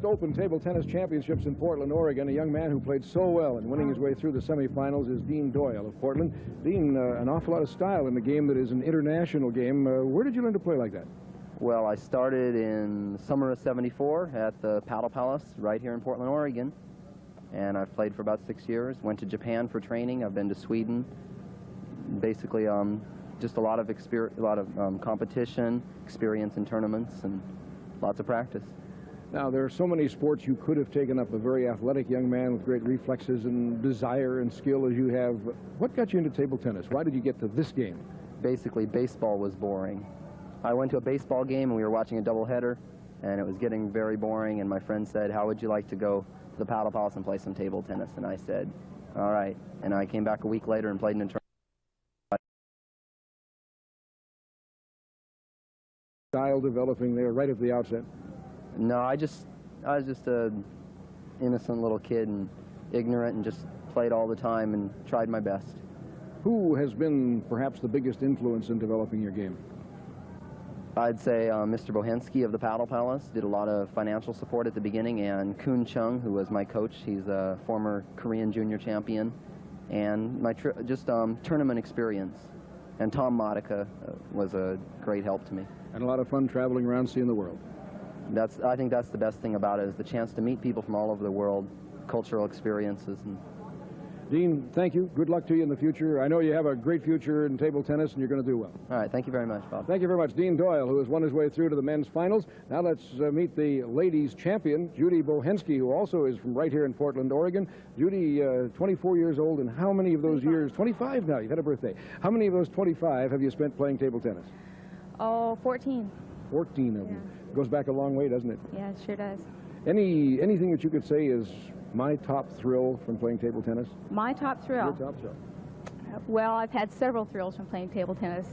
Open Table Tennis Championships in Portland, Oregon. A young man who played so well and winning his way through the semifinals is Dean Doyle of Portland. Dean, an awful lot of style in the game that is an international game. Where did you learn to play like that? Well, I started in summer of '74 at the Paddle Palace right here in Portland, Oregon. And I've played for about 6 years. Went to Japan for training. I've been to Sweden. Basically, just a lot of competition, experience in tournaments, and lots of practice. Now, there are so many sports you could have taken up. A very athletic young man with great reflexes and desire and skill as you have. What got you into table tennis? Why did you get to this game? Basically, baseball was boring. I went to a baseball game and we were watching a doubleheader, and it was getting very boring, and my friend said, "How would you like to go to the Paddle Palace and play some table tennis?" And I said, "All right." And I came back a week later and played in a tournament. Style developing there right at the outset? No, I was just a innocent little kid and ignorant and just played all the time and tried my best. Who has been perhaps the biggest influence in developing your game? I'd say Mr. Bochenski of the Paddle Palace did a lot of financial support at the beginning, and Kun Chung, who was my coach. He's a former Korean junior champion, and my tournament experience. And Tom Modica was a great help to me. And a lot of fun traveling around seeing the world. I think that's the best thing about it, is the chance to meet people from all over the world, cultural experiences. Dean, thank you. Good luck to you in the future. I know you have a great future in table tennis, and you're going to do well. All right. Thank you very much, Bob. Thank you very much. Dean Doyle, who has won his way through to the men's finals. Now let's meet the ladies' champion, Judy Bochenski, who also is from right here in Portland, Oregon. Judy, 24 years old, and how many of those years, 25 now, you've had a birthday. How many of those 25 have you spent playing table tennis? Oh, 14. 14 of them. Goes back a long way, doesn't it? Yeah, it sure does. Anything that you could say is my top thrill from playing table tennis? My top thrill? Your top thrill. Well, I've had several thrills from playing table tennis.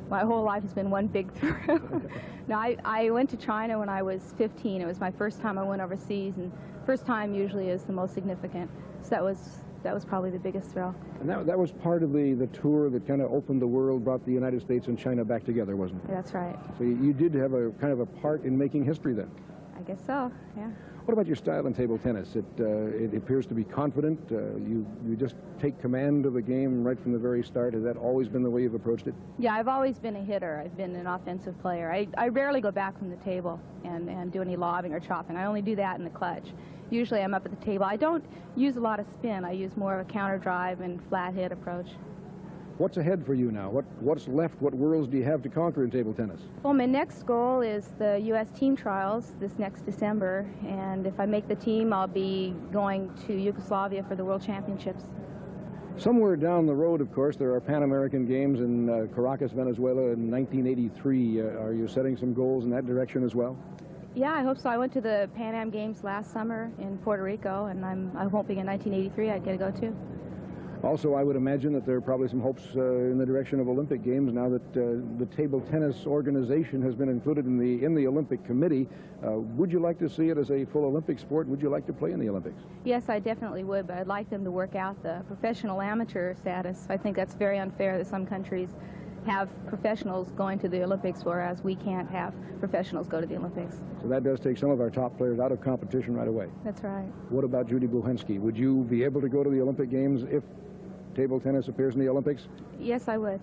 My whole life has been one big thrill. No, I went to China when I was 15. It was my first time I went overseas, and first time usually is the most significant. So that was probably the biggest thrill. And that was part of the tour that kind of opened the world, brought the United States and China back together, wasn't it? That's right. So you did have a kind of a part in making history then? I guess so, yeah. What about your style in table tennis? It appears to be confident. You just take command of the game right from the very start. Has that always been the way you've approached it? Yeah, I've always been a hitter. I've been an offensive player. I rarely go back from the table and do any lobbing or chopping. I only do that in the clutch. Usually I'm up at the table. I don't use a lot of spin. I use more of a counter drive and flat hit approach. What's ahead for you now? What's left? What worlds do you have to conquer in table tennis? Well, my next goal is the U.S. team trials this next December, and if I make the team, I'll be going to Yugoslavia for the World Championships. Somewhere down the road, of course, there are Pan American Games in Caracas, Venezuela in 1983. Are you setting some goals in that direction as well? Yeah, I hope so. I went to the Pan Am Games last summer in Puerto Rico, and I'm hoping in 1983 I'd get to go too. Also, I would imagine that there are probably some hopes in the direction of Olympic Games now that the table tennis organization has been included in the Olympic Committee. Would you like to see it as a full Olympic sport? Would you like to play in the Olympics? Yes, I definitely would, but I'd like them to work out the professional amateur status. I think that's very unfair that some countries have professionals going to the Olympics, whereas we can't have professionals go to the Olympics. So that does take some of our top players out of competition right away. That's right. What about Judy Bochenski? Would you be able to go to the Olympic Games if table tennis appears in the Olympics? Yes, I would.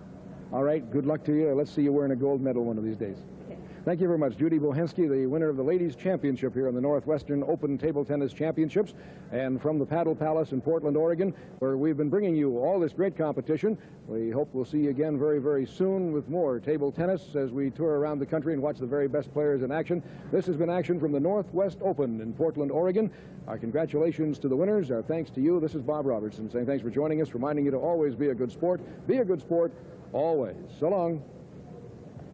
All right, good luck to you. Let's see you wearing a gold medal one of these days. Okay. Thank you very much. Judy Bochenski, the winner of the Ladies' Championship here in the Northwestern Open Table Tennis Championships. And from the Paddle Palace in Portland, Oregon, where we've been bringing you all this great competition, we hope we'll see you again very, very soon with more table tennis as we tour around the country and watch the very best players in action. This has been action from the Northwest Open in Portland, Oregon. Our congratulations to the winners. Our thanks to you. This is Bob Robertson saying thanks for joining us, reminding you to always be a good sport. Be a good sport always. So long.